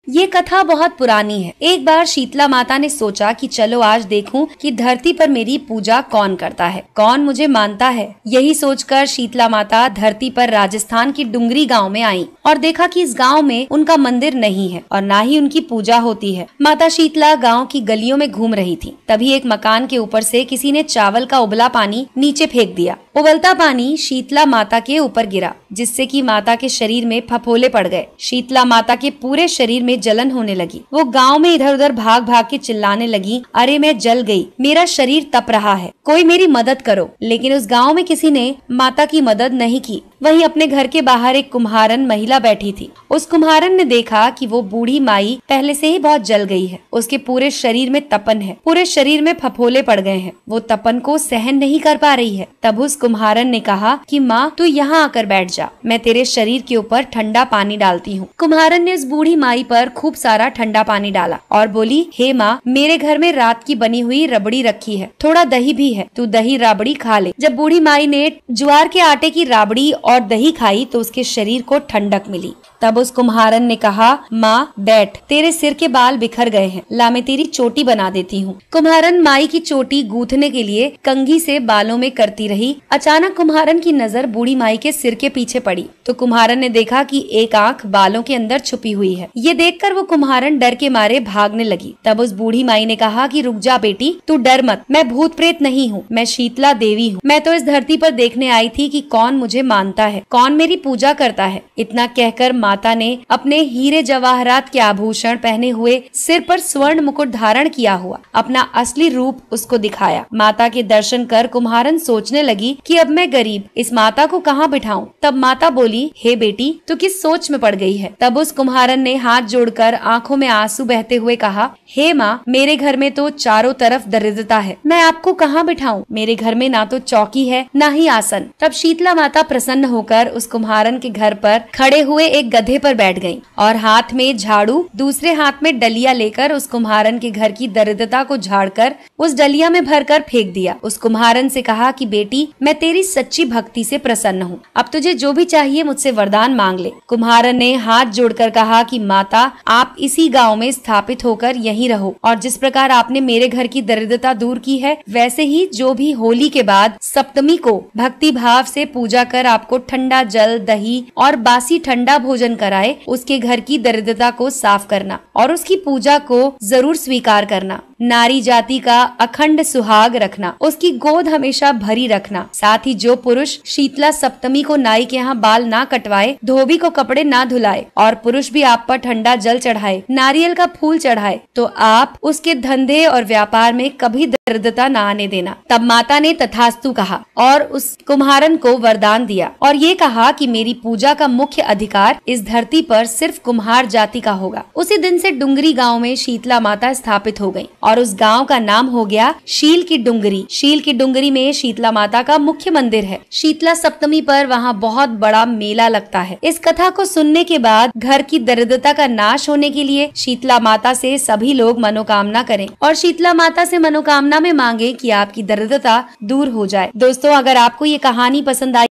ये कथा बहुत पुरानी है। एक बार शीतला माता ने सोचा कि चलो आज देखूं कि धरती पर मेरी पूजा कौन करता है, कौन मुझे मानता है। यही सोचकर शीतला माता धरती पर राजस्थान की डुंगरी गांव में आई और देखा कि इस गांव में उनका मंदिर नहीं है और ना ही उनकी पूजा होती है। माता शीतला गांव की गलियों में घूम रही थी। तभी एक मकान के ऊपर से किसी ने चावल का उबला पानी नीचे फेंक दिया। उबलता पानी शीतला माता के ऊपर गिरा, जिससे कि माता के शरीर में फफोले पड़ गए। शीतला माता के पूरे शरीर में जलन होने लगी। वो गांव में इधर उधर भाग भाग के चिल्लाने लगी, अरे मैं जल गई, मेरा शरीर तप रहा है, कोई मेरी मदद करो। लेकिन उस गांव में किसी ने माता की मदद नहीं की। वहीं अपने घर के बाहर एक कुम्हारन महिला बैठी थी। उस कुम्हारन ने देखा कि वो बूढ़ी माई पहले से ही बहुत जल गई है। उसके पूरे शरीर में तपन है, पूरे शरीर में फफोले पड़ गए हैं। वो तपन को सहन नहीं कर पा रही है। तब उस कुम्हारन ने कहा कि माँ तू यहाँ आकर बैठ जा, मैं तेरे शरीर के ऊपर ठंडा पानी डालती हूँ। कुम्हारन ने उस बूढ़ी माई पर खूब सारा ठंडा पानी डाला और बोली, हे माँ, मेरे घर में रात की बनी हुई रबड़ी रखी है, थोड़ा दही भी है, तू दही राबड़ी खा ले। जब बूढ़ी माई ने ज्वार के आटे की राबड़ी और दही खाई तो उसके शरीर को ठंडक मिली। तब उस कुम्हारन ने कहा, माँ बैठ, तेरे सिर के बाल बिखर गए हैं, ला मैं तेरी चोटी बना देती हूँ। कुम्हारन माई की चोटी गूंथने के लिए कंघी से बालों में करती रही। अचानक कुम्हारन की नजर बूढ़ी माई के सिर के पीछे पड़ी तो कुम्हारन ने देखा कि एक आंख बालों के अंदर छुपी हुई है। ये देखकर वो कुम्हारन डर के मारे भागने लगी। तब उस बूढ़ी माई ने कहा कि रुक जा बेटी, तू डर मत, मैं भूत प्रेत नहीं हूँ, मैं शीतला देवी हूँ। मैं तो इस धरती पर देखने आई थी कि कौन मुझे मानता है, कौन मेरी पूजा करता है। इतना कहकर माता ने अपने हीरे जवाहरात के आभूषण पहने हुए, सिर पर स्वर्ण मुकुट धारण किया हुआ अपना असली रूप उसको दिखाया। माता के दर्शन कर कुम्हारन सोचने लगी कि अब मैं गरीब, इस माता को कहाँ बिठाऊं। तब माता बोली, हे बेटी, तू किस सोच में पड़ गई है। तब उस कुम्हारन ने हाथ जोड़कर आंखों में आंसू बहते हुए कहा, हे माँ, मेरे घर में तो चारों तरफ दरिद्रता है, मैं आपको कहाँ बिठाऊं। मेरे घर में ना तो चौकी है ना ही आसन। तब शीतला माता प्रसन्न होकर उस कुम्हारन के घर पर खड़े हुए एक गधे पर बैठ गईं और हाथ में झाड़ू, दूसरे हाथ में डलिया लेकर उस कुम्हारन के घर की दरिद्रता को झाड़कर उस डलिया में भरकर फेंक दिया। उस कुम्हारन से कहा कि बेटी, मैं तेरी सच्ची भक्ति से प्रसन्न हूँ, अब तुझे जो भी चाहिए मुझसे वरदान मांग ले। कुम्हारन ने हाथ जोड़कर कहा कि माता, आप इसी गांव में स्थापित होकर यहीं रहो और जिस प्रकार आपने मेरे घर की दरिद्रता दूर की है, वैसे ही जो भी होली के बाद सप्तमी को भक्ति भाव से पूजा कर आपको ठंडा जल, दही और बासी ठंडा भोजन कराए, उसके घर की दरिद्रता को साफ करना और उसकी पूजा को जरूर स्वीकार करना। नारी जाति का अखंड सुहाग रखना, उसकी गोद हमेशा भरी रखना। साथ ही जो पुरुष शीतला सप्तमी को नाई के यहाँ बाल ना कटवाए, धोबी को कपड़े ना धुलाए और पुरुष भी आप पर ठंडा जल चढ़ाए, नारियल का फूल चढ़ाए, तो आप उसके धंधे और व्यापार में कभी दरिद्रता ना आने देना। तब माता ने तथास्तु कहा और उस कुम्हारन को वरदान दिया और ये कहा कि मेरी पूजा का मुख्य अधिकार इस धरती पर सिर्फ कुम्हार जाति का होगा। उसी दिन से डुंगरी गांव में शीतला माता स्थापित हो गई और उस गांव का नाम हो गया शील की डुंगरी। शील की डुंगरी में शीतला माता का मुख्य मंदिर है। शीतला सप्तमी पर वहाँ बहुत बड़ा मेला लगता है। इस कथा को सुनने के बाद घर की दरिद्रता का नाश होने के लिए शीतला माता से सभी लोग मनोकामना करें और शीतला माता से मनोकामना में मांगे कि आपकी दरिद्रता दूर हो जाए। दोस्तों, अगर आपको ये कहानी पसंद आई